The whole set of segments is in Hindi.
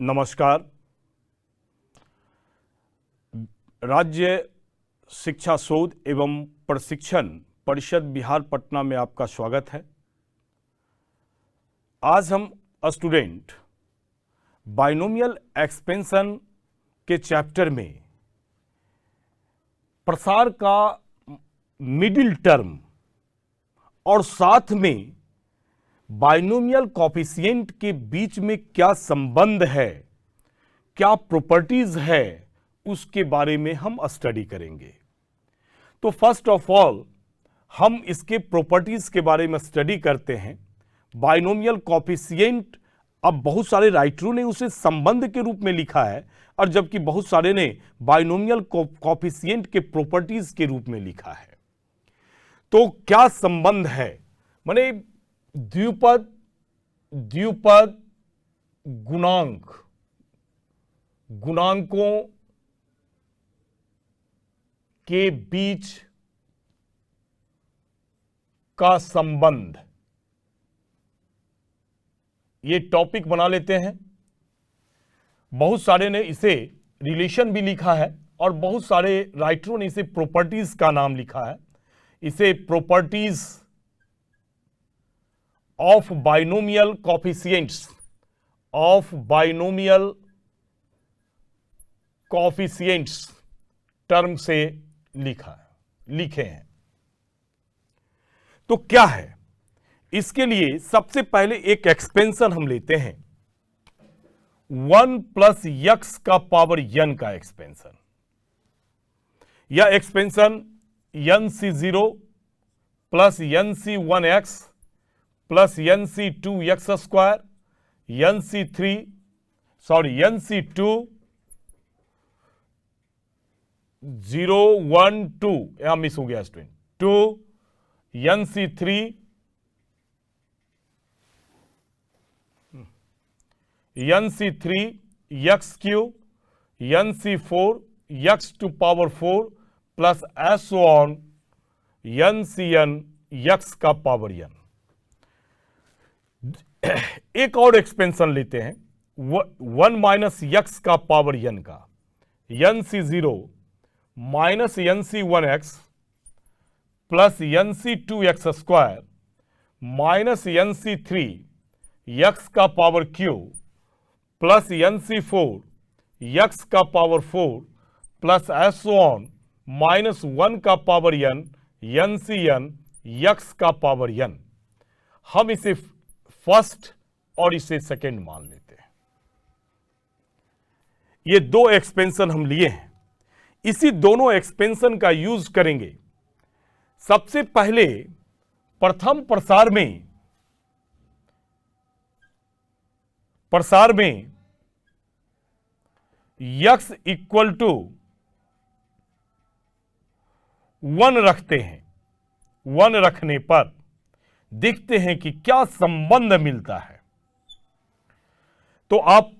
नमस्कार। राज्य शिक्षा शोध एवं प्रशिक्षण परिषद बिहार पटना में आपका स्वागत है। आज हम स्टूडेंट बाइनोमियल एक्सपेंशन के चैप्टर में प्रसार का मिडिल टर्म और साथ में बाइनोमियल कोफिशिएंट के बीच में क्या संबंध है, क्या प्रॉपर्टीज है, उसके बारे में हम स्टडी करेंगे। तो फर्स्ट ऑफ ऑल हम इसके प्रॉपर्टीज के बारे में स्टडी करते हैं। बाइनोमियल कोफिशिएंट, अब बहुत सारे राइटरों ने उसे संबंध के रूप में लिखा है और जबकि बहुत सारे ने बाइनोमियल कोफिशिएंट के प्रॉपर्टीज के रूप में लिखा है। तो क्या संबंध है, माने द्विपद गुणांक, गुणांकों के बीच का संबंध, ये टॉपिक बना लेते हैं। बहुत सारे ने इसे रिलेशन भी लिखा है और बहुत सारे राइटरों ने इसे प्रॉपर्टीज का नाम लिखा है। इसे properties of binomial coefficients, of binomial coefficients term से लिखे हैं। तो क्या है, इसके लिए सबसे पहले एक एक्सपेंशन हम लेते हैं, 1 प्लस यक्स का पावर n का एक्सपेंशन। यह expansion nc0 plus nc1x plus nc2x square, nc2 0 1 2, यहां मिस हो गया student, 2 nc3 x cube, nc4 x to power 4 plus s1 ncn x का पावर n। एक और एक्सपेंशन लेते हैं 1 माइनस यक्स का पावर n का, nc0 minus nc1x plus nc2x square minus nc3 x का power q plus nc4 x का पावर 4 प्लस s1 माइनस 1 का पावर n ncn x का पावर n। हम इसे फर्स्ट और इसे सेकेंड मान लेते हैं। ये दो एक्सपेंशन हम लिए हैं, इसी दोनों एक्सपेंशन का यूज करेंगे। सबसे पहले प्रथम प्रसार में x इक्वल टू 1 रखते हैं। 1 रखने पर देखते हैं कि क्या संबंध मिलता है। तो आप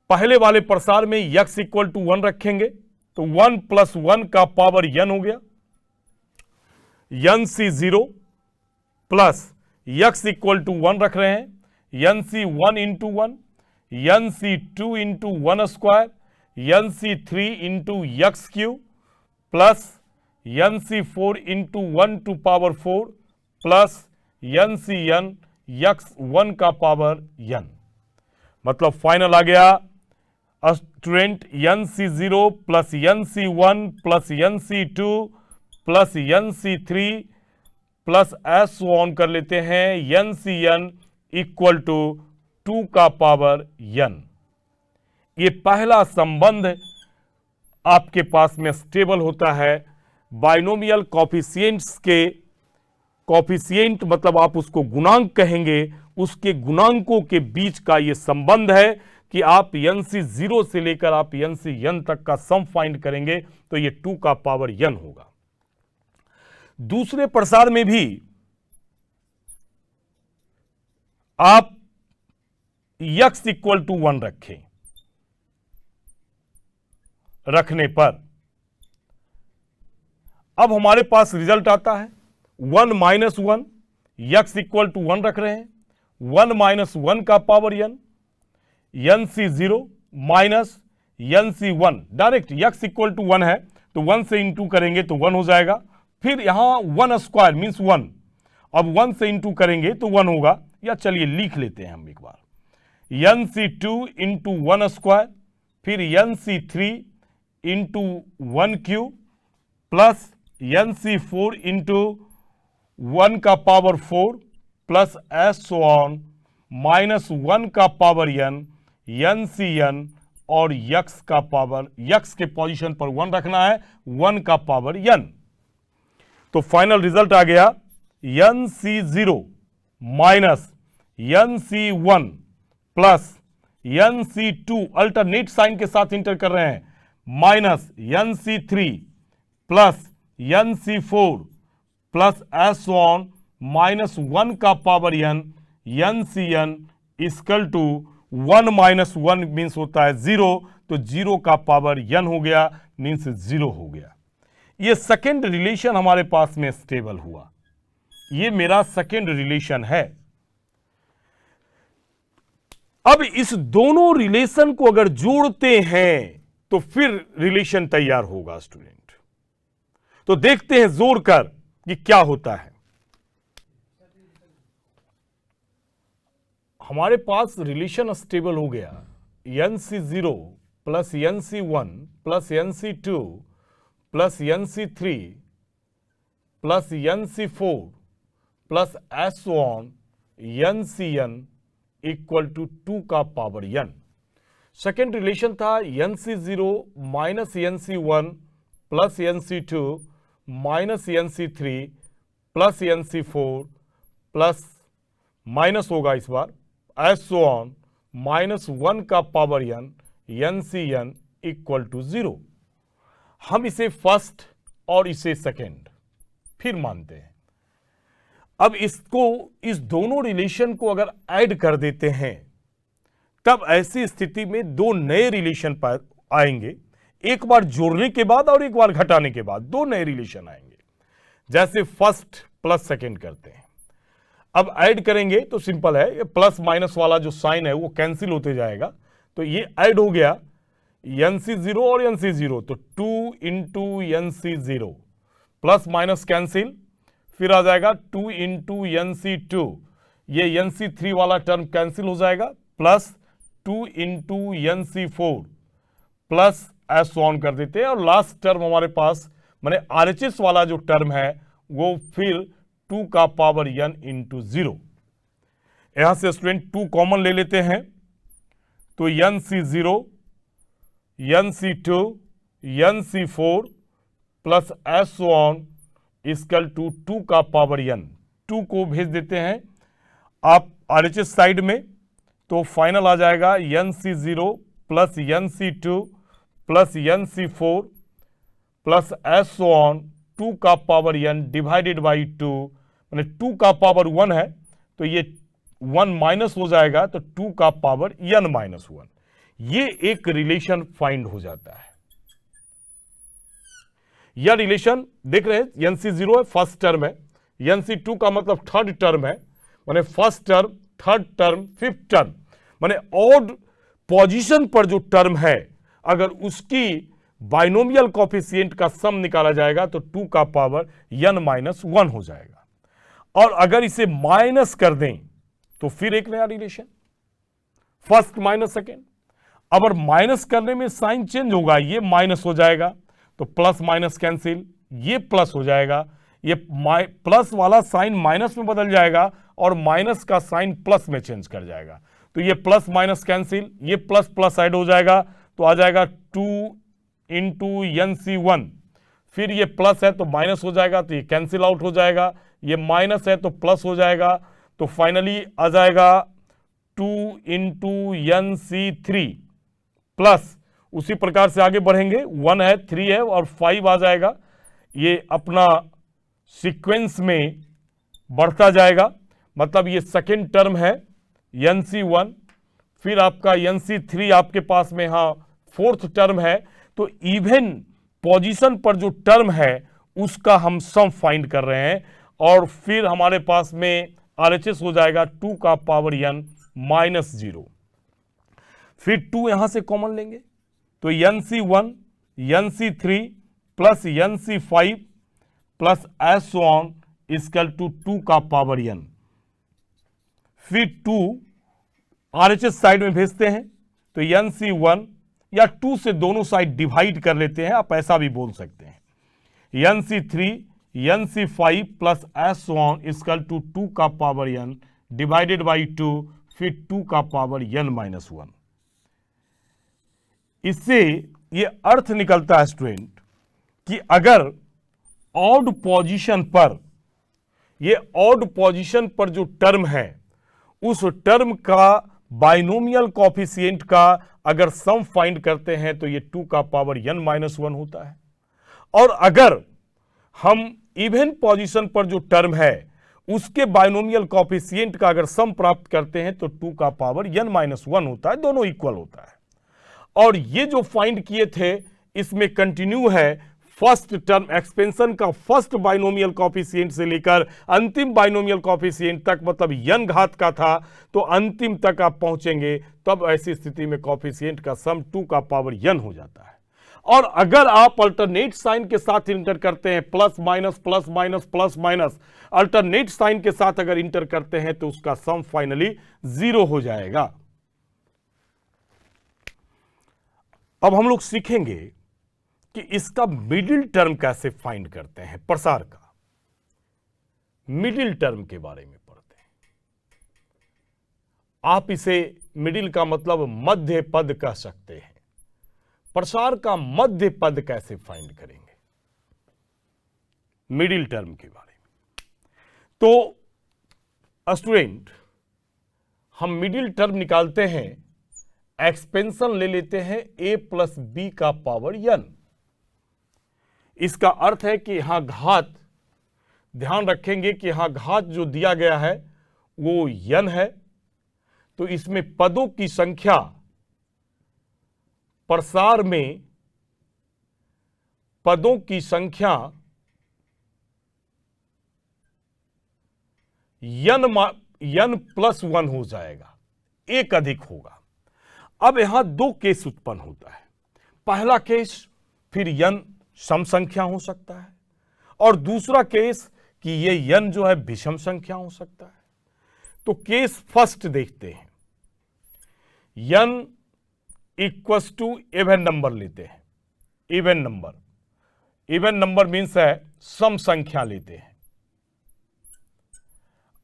पहले वाले प्रसार में x इक्वल टू 1 रखेंगे तो 1 प्लस 1 का पावर n हो गया, nc0 plus x equal to 1 रख रहे हैं, nc1 into 1, nc2 into 1 square, nc3 into x cube plus nc4 into 1 to power 4 plus ncn x1 का पावर n। मतलब फाइनल आ गया student nc0 plus nc1 plus nc2 plus nc3 plus s1 कर लेते हैं ncn इक्वल टू 2 का पावर n। ये पहला संबंध आपके पास में स्टेबल होता है बाइनोमियल कोफिशिएंट्स के। कोफिशिएंट मतलब आप उसको गुणांक कहेंगे, उसके गुणांकों के बीच का ये संबंध है कि आप nc0 से लेकर आप ncn तक का सम फाइंड करेंगे तो ये 2 का पावर n होगा। दूसरे प्रसार में भी आप x इक्वल टू 1 रखें, रखने पर अब हमारे पास रिजल्ट आता है 1 माइनस 1, x इक्वल टू 1 रख रहे हैं, 1 माइनस 1 का power n, nc0 minus N C one, direct x equal to 1 है तो 1 से इंटू करेंगे तो 1 हो जाएगा। फिर यहां 1 स्क्वायर मीन्स 1, अब 1 से इंटू करेंगे तो 1 होगा, या चलिए लिख लेते हैं हम एक बार, N C two into 1 square, फिर N C three into 1 cube plus N C four into 1 का power 4 plus S on minus 1 का पावर एन सी एन और यक्स का पावर, यक्स के पोजीशन पर 1 रखना है, 1 का पावर एन। तो फाइनल रिजल्ट आ गया N C zero minus N C one plus N C two, alternate sign के साथ इंटर कर रहे हैं, minus N C three plus N C four plus S on minus 1 का power N C N equal to 1 minus 1 means होता है 0, तो 0 का पावर n हो गया, मीन्स 0 हो गया। ये सेकेंड रिलेशन हमारे पास में स्टेबल हुआ, ये मेरा सेकेंड रिलेशन है। अब इस दोनों रिलेशन को अगर जोड़ते हैं तो फिर रिलेशन तैयार होगा स्टूडेंट। तो देखते हैं जोड़कर कि क्या होता है। हमारे पास रिलेशन स्टेबल हो गया, N C zero plus N C one plus N C two plus N C three plus N C four plus S on N C N equal to 2 का पावर n। सेकेंड रिलेशन था N C zero minus N C one plus N C two minus N C three plus N C four plus minus होगा इस बार एस ऑन माइनस 1 का power N C N equal to 0। हम इसे फर्स्ट और इसे सेकेंड फिर मानते हैं। अब इसको, इस दोनों रिलेशन को अगर ऐड कर देते हैं तब ऐसी स्थिति में दो नए रिलेशन पर आएंगे, एक बार जोड़ने के बाद और एक बार घटाने के बाद दो नए रिलेशन आएंगे। जैसे फर्स्ट प्लस सेकेंड करते हैं, अब ऐड करेंगे तो सिंपल है, ये प्लस माइनस वाला जो साइन है वो कैंसिल होते जाएगा, तो ये ऐड हो गया एन सी जीरो और एन सी जीरो, तो 2 into N C zero plus minus cancel, फिर आ जाएगा 2 इंटू एन सी टू, ये एन सी थ्री वाला टर्म कैंसिल हो जाएगा, plus 2 into N C four plus S on कर देते हैं, और लास्ट टर्म हमारे पास माने आरएचएस वाला जो टर्म है वो फिर 2 का पावर n इंटू 0। यहां से स्टूडेंट 2 कॉमन ले लेते हैं, तो N C zero N C two N C four plus S on equal to 2 का पावर n। 2 को भेज देते हैं आप आरएचएस साइड में, तो फाइनल आ जाएगा N C zero plus N C two plus N C four plus S on 2 का पावर n डिवाइडेड बाई 2, मैंने 2 का पावर 1 है तो ये 1 माइनस हो जाएगा, तो 2 का पावर n माइनस 1। ये एक रिलेशन फाइंड हो जाता है। यह रिलेशन देख रहे हैं, एन सी जीरो है फर्स्ट टर्म है, एन सी टू का मतलब थर्ड टर्म है, माने first term, third term, fifth term, माने ऑड पोजीशन पर जो टर्म है अगर उसकी बाइनोमियल कोफिशिएंट का सम निकाला जाएगा तो 2 का पावर n माइनस 1 हो जाएगा। और अगर इसे माइनस कर दें तो फिर एक नया रिलेशन, फर्स्ट माइनस सेकेंड। अगर माइनस करने में साइन चेंज होगा, ये माइनस हो जाएगा तो प्लस माइनस कैंसिल, ये प्लस हो जाएगा, ये प्लस वाला साइन माइनस में बदल जाएगा और माइनस का साइन प्लस में चेंज कर जाएगा, तो ये प्लस माइनस कैंसिल, ये प्लस प्लस ऐड हो जाएगा, तो आ जाएगा 2 इंटू एन सी वन, फिर ये प्लस है तो माइनस हो जाएगा, तो ये कैंसिल आउट हो जाएगा, ये माइनस है तो प्लस हो जाएगा, तो फाइनली आ जाएगा 2 into N C three plus, उसी प्रकार से आगे बढ़ेंगे, 1 है 3 है और 5 आ जाएगा, ये अपना सीक्वेंस में बढ़ता जाएगा। मतलब ये सेकेंड टर्म है एन सी वन, फिर आपका एन सी थ्री आपके पास में यहाँ फोर्थ टर्म है, तो इवन पोजीशन पर जो टर्म है उसका हम सम फाइंड कर रहे हैं, और फिर हमारे पास में आरएचएस हो जाएगा 2 का पावर n माइनस 0। फिर 2 यहां से कॉमन लेंगे तो NC1 NC3 plus NC5 plus S on equal to 2 का पावर n। फिर 2 RHS साइड में भेजते हैं तो NC1 या 2 से दोनों साइड डिवाइड कर लेते हैं, आप ऐसा भी बोल सकते हैं। NC3 NC5 plus S on equal to 2 का पावर n डिवाइडेड बाई 2, फिर 2 का पावर n-1। इससे ये अर्थ निकलता है स्टूडेंट कि अगर ऑड पोजीशन पर, ये ऑड पोजीशन पर जो टर्म है उस टर्म का बाइनोमियल कॉफिशिएंट का अगर सम फाइंड करते हैं तो ये 2 का पावर n-1 होता है। और अगर हम इवन पोजीशन पर जो टर्म है उसके बाइनोमियल कॉफिशिएंट का अगर सम प्राप्त करते हैं तो 2 का पावर n-1 होता है, दोनों इक्वल होता है। और ये जो फाइंड किए थे इसमें कंटिन्यू है, फर्स्ट टर्म एक्सपेंशन का फर्स्ट बाइनोमियल कॉफिशिएंट से लेकर अंतिम बाइनोमियल कॉफिशिएंट तक, मतलब n घात का था तो अंतिम तक आप पहुंचेंगे, तब ऐसी स्थिति में कॉफिशिएंट का सम 2 का पावर n हो जाता है। और अगर आप अल्टरनेट साइन के साथ इंटर करते हैं, plus minus plus minus plus minus alternate sign के साथ अगर इंटर करते हैं तो उसका सम फाइनली 0 हो जाएगा। अब हम लोग सीखेंगे कि इसका मिडिल टर्म कैसे फाइंड करते हैं, प्रसार का मिडिल टर्म के बारे में पढ़ते हैं। आप इसे मिडिल का मतलब मध्य पद कह सकते हैं। प्रसार का मध्य पद कैसे फाइंड करेंगे मिडिल टर्म के बारे में, तो स्टूडेंट हम मिडिल टर्म निकालते हैं, एक्सपेंशन ले लेते हैं a प्लस बी का पावर n। इसका अर्थ है कि यहां घात, ध्यान रखेंगे कि यहां घात जो दिया गया है वो n है, तो इसमें पदों की संख्या प्रसार में पदों की संख्या n प्लस 1 हो जाएगा, एक अधिक होगा। अब यहां 2 केस उत्पन्न होता है। पहला केस फिर n सम संख्या हो सकता है, और दूसरा केस कि ये n जो है विषम संख्या हो सकता है। तो केस फर्स्ट देखते हैं, n equals to even number लेते हैं। इवन नंबर मीन्स है सम संख्या लेते हैं।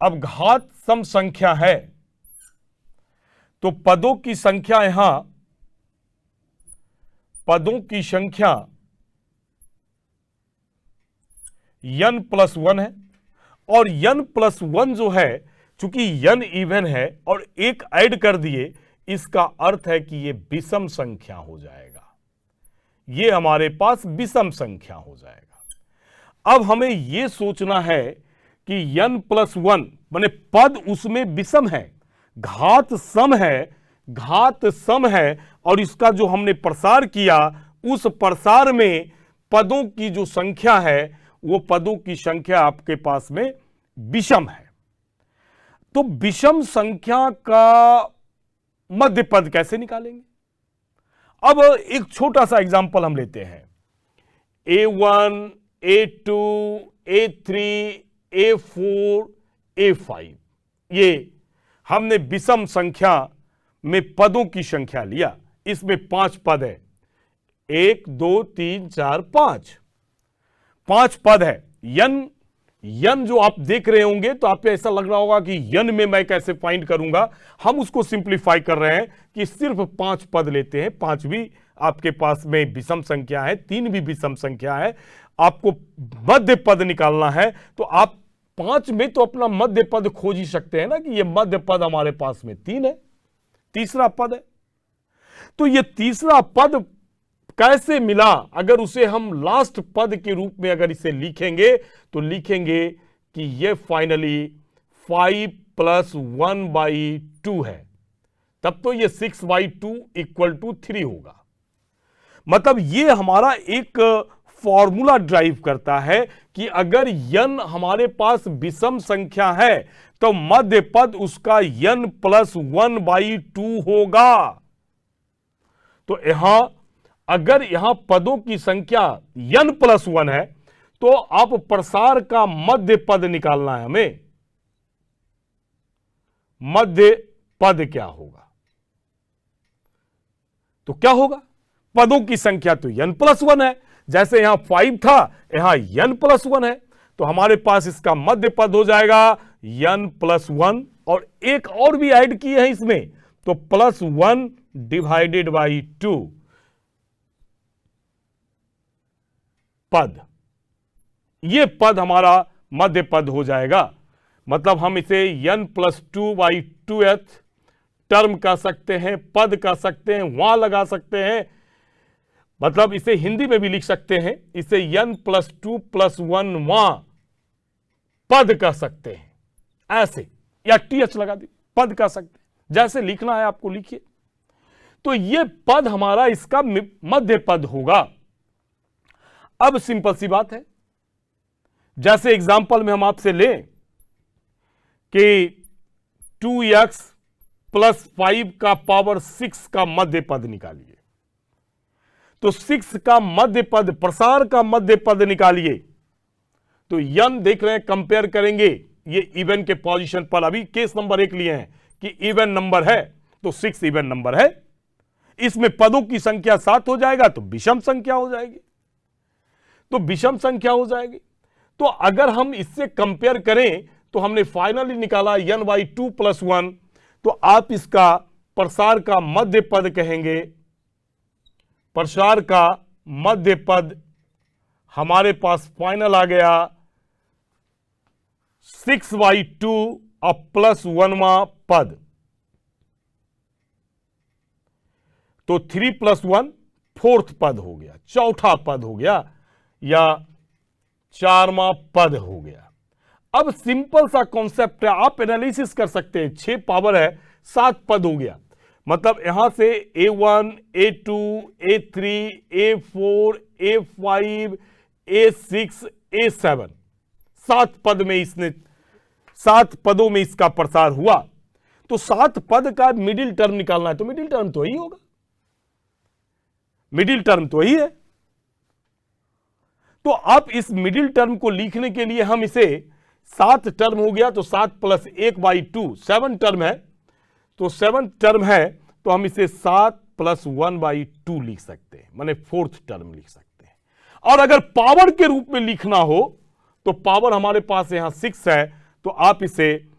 अब घात सम संख्या है तो पदों की संख्या, यहां पदों की संख्या n प्लस 1 है, और n प्लस 1 जो है, चूंकि n इवन है और एक ऐड कर दिए, इसका अर्थ है कि ये विषम संख्या हो जाएगा, ये हमारे पास विषम संख्या हो जाएगा। अब हमें यह सोचना है कि n प्लस 1 माने पद उसमें विषम है, घात सम है, और इसका जो हमने प्रसार किया उस प्रसार में पदों की जो संख्या है वो पदों की संख्या आपके पास में विषम है। तो विषम संख्या का मध्य पद कैसे निकालेंगे? अब एक छोटा सा एग्जांपल हम लेते हैं, A1, A2, A3, A4, A5, ये हमने विषम संख्या में पदों की संख्या लिया। इसमें 5 पद है, 1 2 3 4 5 पद है। n जो आप देख रहे होंगे तो आपको ऐसा लग रहा होगा कि n में मैं कैसे फाइंड करूंगा। हम उसको सिंप्लीफाई कर रहे हैं कि सिर्फ 5 पद लेते हैं, 5 भी आपके पास में विषम संख्या है, 3 भी विषम संख्या है। आपको मध्य पद निकालना है तो आप 5 में तो अपना मध्य पद खोज ही सकते हैं ना, कि ये मध्य पद हमारे पास में 3 है, तीसरा पद है। तो ये तीसरा पद कैसे मिला? अगर उसे हम लास्ट पद के रूप में अगर इसे लिखेंगे तो लिखेंगे कि ये फाइनली 5 प्लस 1/2 है, तब तो ये 6/2 इक्वल टू 3 होगा। मतलब ये हमारा एक फॉर्मूला ड्राइव करता है कि अगर n हमारे पास विषम संख्या है तो मध्य पद उसका n प्लस 1/2 होगा। तो यहां अगर यहां पदों की संख्या n+1 है तो आप प्रसार का मध्य पद निकालना है हमें। मध्य पद क्या होगा? तो क्या होगा? पदों की संख्या तो n+1 है, जैसे यहां 5 था, यहां n+1 है, तो हमारे पास इसका मध्य पद हो जाएगा n+1, और एक और भी ऐड किए हैं इसमें, तो +1 डिवाइडेड बाई 2 पद, ये पद हमारा मध्य पद हो जाएगा। मतलब हम इसे n+2/2th टर्म कह सकते हैं, पद कह सकते हैं, वहां लगा सकते हैं, मतलब इसे हिंदी में भी लिख सकते हैं, इसे n+2+1 वहां पद कह सकते हैं, ऐसे, या TH लगा दी, पद कह सकते हैं, जैसे लिखना है आपको लिखिए। तो ये पद हमारा इसका मध्य पद होगा। अब सिंपल सी बात है, जैसे एग्जांपल में हम आपसे लें कि 2x + 5 का पावर 6 का मध्य पद निकालिए, तो 6 का मध्य पद, प्रसार का मध्य पद निकालिए। तो n देख रहे हैं, कंपेयर करेंगे, ये इवन के पोजीशन पर अभी केस नंबर 1 लिए हैं कि इवन नंबर है, तो 6 इवन नंबर है, इसमें पदों की संख्या 7 हो जाएगा, तो विषम संख्या हो जाएगी, तो विषम संख्या हो जाएगी। तो अगर हम इससे कंपेयर करें तो हमने फाइनली निकाला n/2 + 1, तो आप इसका प्रसार का मध्य पद कहेंगे। प्रसार का मध्य पद हमारे पास फाइनल आ गया 6/2 और +1वां पद, तो 3 + 1 4th पद हो गया, चौथा पद हो गया, या 4वां पद हो गया। अब सिंपल सा कॉन्सेप्ट है, आप एनालिसिस कर सकते हैं, 6 पावर है, 7 पद हो गया, मतलब यहां से A1, A2, A3, A4, A5, A6, A7, 7 पद में इसने, 7 पदों में इसका प्रसार हुआ। तो 7 पद का मिडिल टर्म निकालना है, तो मिडिल टर्म तो यही होगा, मिडिल टर्म तो यही है। तो आप इस मिडिल टर्म को लिखने के लिए हम इसे 7 टर्म हो गया, तो 7 + 1/2 7 टर्म है, तो 7 टर्म है, तो हम इसे 7 + 1/2 लिख सकते हैं, माने 4th टर्म लिख सकते हैं। और अगर पावर के रूप में लिखना हो तो पावर हमारे पास यहां 6 है, तो आप इसे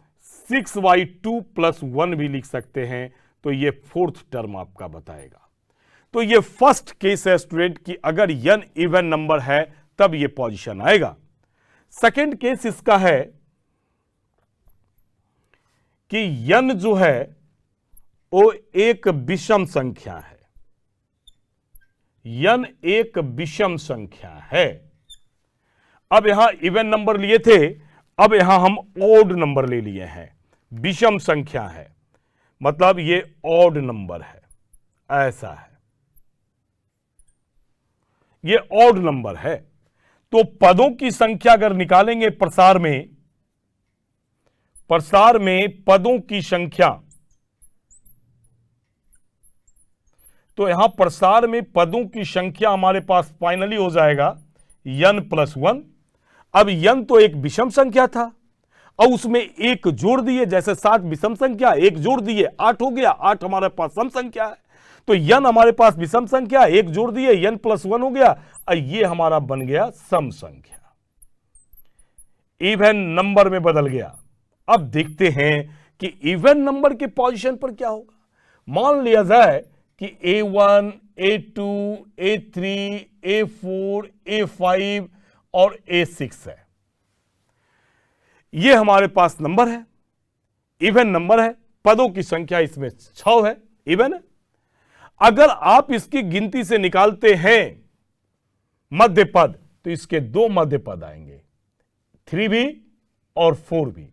6/2 + 1 भी लिख सकते हैं, तो ये 4th टर्म आपका बताएगा। तो ये फर्स्ट केस है स्टूडेंट कि अगर n इवन नंबर है तब ये पोजीशन आएगा। सेकंड केस इसका है कि n जो है वो एक विषम संख्या है, n एक विषम संख्या है। अब यहां इवन नंबर लिए थे, अब यहां हम ऑड नंबर ले लिए हैं, विषम संख्या है, मतलब ये ऑड नंबर है, ऐसा है, ये ऑड नंबर है। तो पदों की संख्या अगर निकालेंगे प्रसार में पदों की संख्या, तो यहां प्रसार में पदों की संख्या हमारे पास फाइनली हो जाएगा n+1। अब n तो एक विषम संख्या था, और उसमें एक जोड़ दिए, जैसे 7 विषम संख्या, एक जोड़ दिए 8 हो गया, 8 हमारे पास सम संख्या है, तो n हमारे पास विषम संख्या, एक जोड़ दिए n+1 हो गया, और ये हमारा बन गया सम संख्या, इवन नंबर में बदल गया। अब देखते हैं कि इवन नंबर के पोजीशन पर क्या होगा। मान लिया जाए कि A1, A2, A3, A4, A5 और A6 है, ये हमारे पास नंबर है, इवन नंबर है, पदों की संख्या इसमें 6 है, इवन है। अगर आप इसकी गिनती से निकालते हैं मध्य पद, तो इसके 2 मध्य पद आएंगे, 3b और 4b,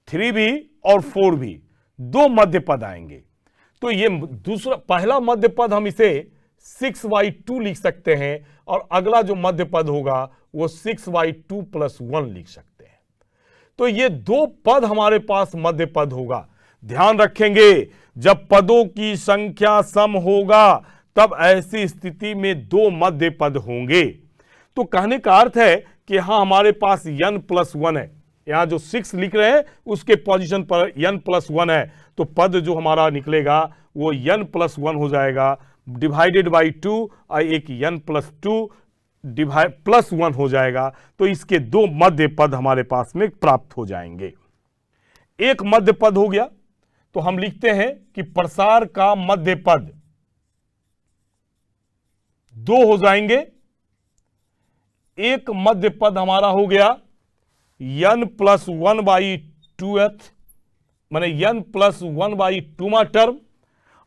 3b और 4b 2 मध्य पद आएंगे। तो ये दूसरा, पहला मध्य पद हम इसे 6/2 लिख सकते हैं, और अगला जो मध्य पद होगा वो 6/2 + 1 लिख सकते हैं। तो ये 2 पद हमारे पास मध्य पद होगा। ध्यान रखेंगे, जब पदों की संख्या सम होगा तब ऐसी स्थिति में दो मध्य पद होंगे। तो कहने का अर्थ है कि हाँ, हमारे पास n+1 है, यहां जो 6 लिख रहे हैं उसके पोजीशन पर n+1 है, तो पद जो हमारा निकलेगा वो n+1 हो जाएगा, डिवाइडेड बाई 2 और एक n+2 +1 हो जाएगा। तो इसके दो मध्य पद हमारे पास में प्राप्त हो जाएंगे। एक मध्य पद हो गया तो हम लिखते हैं कि प्रसार का मध्य पद 2 हो जाएंगे। एक मध्य पद हमारा हो गया n+1/2th, माने n+1/2वां टर्म,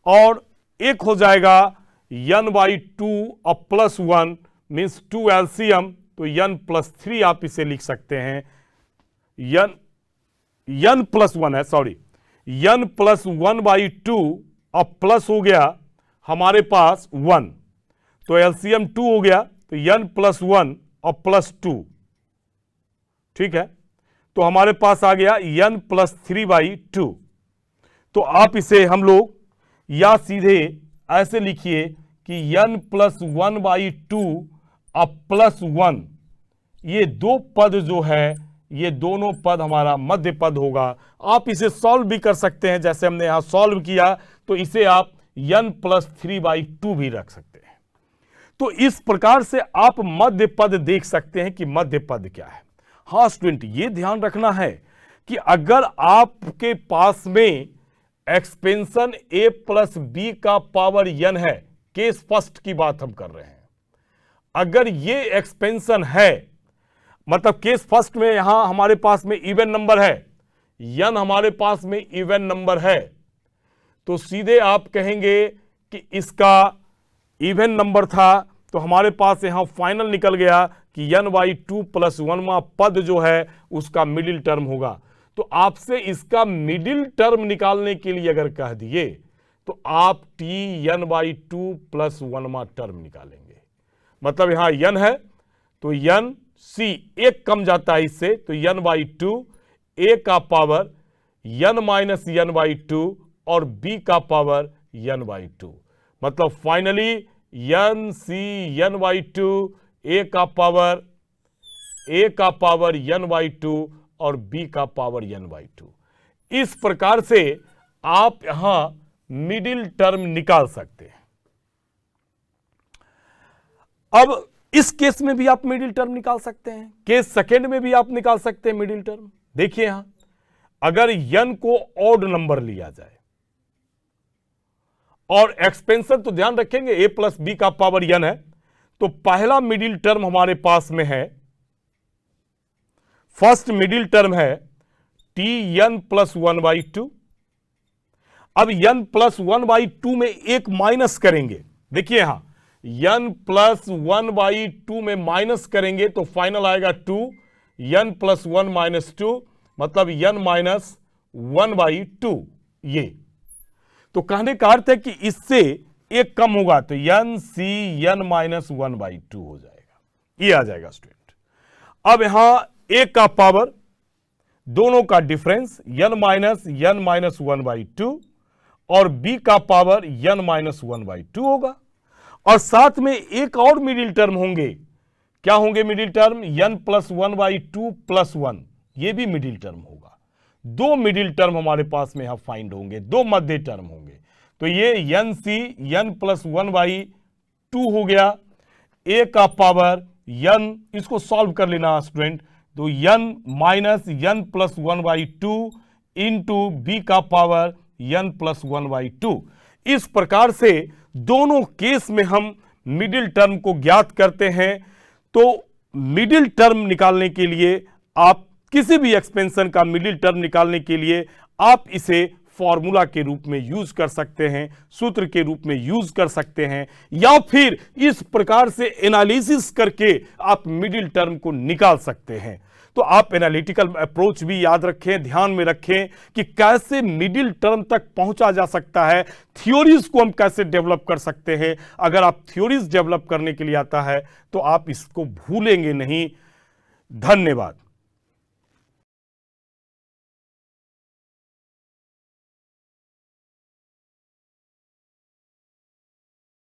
और एक हो जाएगा n/2 और +1 मीन्स 2 एलसीएम, तो n+3 आप इसे लिख सकते हैं। n+1 है, सॉरी, n+1/2 और प्लस हो गया हमारे पास 1, तो एलसीएम 2 हो गया, तो n+1 और +2, ठीक है। तो हमारे पास आ गया n+3/2। तो आप इसे हम लोग या सीधे ऐसे लिखिए कि n+1/2 और +1, ये दो पद जो है, ये दोनों पद हमारा मध्य पद होगा। आप इसे सॉल्व भी कर सकते हैं, जैसे हमने यहां सॉल्व किया, तो इसे आप n+3/2 भी रख सकते हैं। तो इस प्रकार से आप मध्य पद देख सकते हैं कि मध्य पद क्या है। हाँ स्टूडेंट, ये ध्यान रखना है कि अगर आपके पास में एक्सपेंशन a+b का पावर n है, केस फर्स्ट की बात हम कर रहे हैं, अगर ये एक्सपेंशन है, मतलब केस फर्स्ट में यहां हमारे पास में इवन नंबर है, n हमारे पास में इवन नंबर है, तो सीधे आप कहेंगे कि इसका इवन नंबर था, तो हमारे पास यहां फाइनल निकल गया कि n/2 + 1वां पद जो है उसका मिडिल टर्म होगा। तो आपसे इसका मिडिल टर्म निकालने के लिए अगर कह दिए तो आप n/2 + 1वां टर्म निकालेंगे। मतलब यहां n है तो n c एक कम जाता है इससे, तो n/2 a का पावर n-n/2 और b का पावर n/2, मतलब फाइनली n/2 a का पावर n/2 और b का पावर n/2। इस प्रकार से आप यहां मिडिल टर्म निकाल सकते हैं। अब इस केस में भी आप मिडिल टर्म निकाल सकते हैं, केस सेकेंड में भी आप निकाल सकते हैं मिडिल टर्म। देखिए यहां अगर n को ऑड नंबर लिया जाए और एक्सपेंशन तो ध्यान रखेंगे a+b का पावर n है, तो पहला मिडिल टर्म हमारे पास में है, फर्स्ट मिडिल टर्म है n+1/2। अब n+1/2 में एक माइनस करेंगे, देखिए यहां n+1/2 में माइनस करेंगे तो फाइनल आएगा 2, n+1 - 2 मतलब n-1/2। ये तो कहने का अर्थ है कि इससे एक कम होगा तो n-1/2 हो जाएगा, ये आ जाएगा स्टूडेंट। अब यहां a का पावर दोनों का डिफरेंस n-1/2 और b का पावर n-1/2 होगा, और साथ में एक और मिडिल टर्म होंगे। क्या होंगे मिडिल टर्म? n+1/2 + 1, ये भी मिडिल टर्म होगा। दो मिडिल टर्म हमारे पास में यहां फाइंड होंगे, दो मध्य टर्म होंगे। तो ये n-c n+1/2 हो गया, a का पावर n, इसको सॉल्व कर लेना स्टूडेंट, तो n-n+1/2 इंटू b का पावर n+1/2। इस प्रकार से दोनों केस में हम मिडिल टर्म को ज्ञात करते हैं। तो मिडिल टर्म निकालने के लिए आप किसी भी एक्सपेंशन का मिडिल टर्म निकालने के लिए आप इसे फॉर्मूला के रूप में यूज कर सकते हैं, सूत्र के रूप में यूज कर सकते हैं, या फिर इस प्रकार से एनालिसिस करके आप मिडिल टर्म को निकाल सकते हैं। तो आप एनालिटिकल अप्रोच भी याद रखें, ध्यान में रखें कि कैसे मिडिल टर्म तक पहुंचा जा सकता है, थ्योरीज को हम कैसे डेवलप कर सकते हैं। अगर आप थ्योरीज डेवलप करने के लिए आता है तो आप इसको भूलेंगे नहीं। धन्यवाद।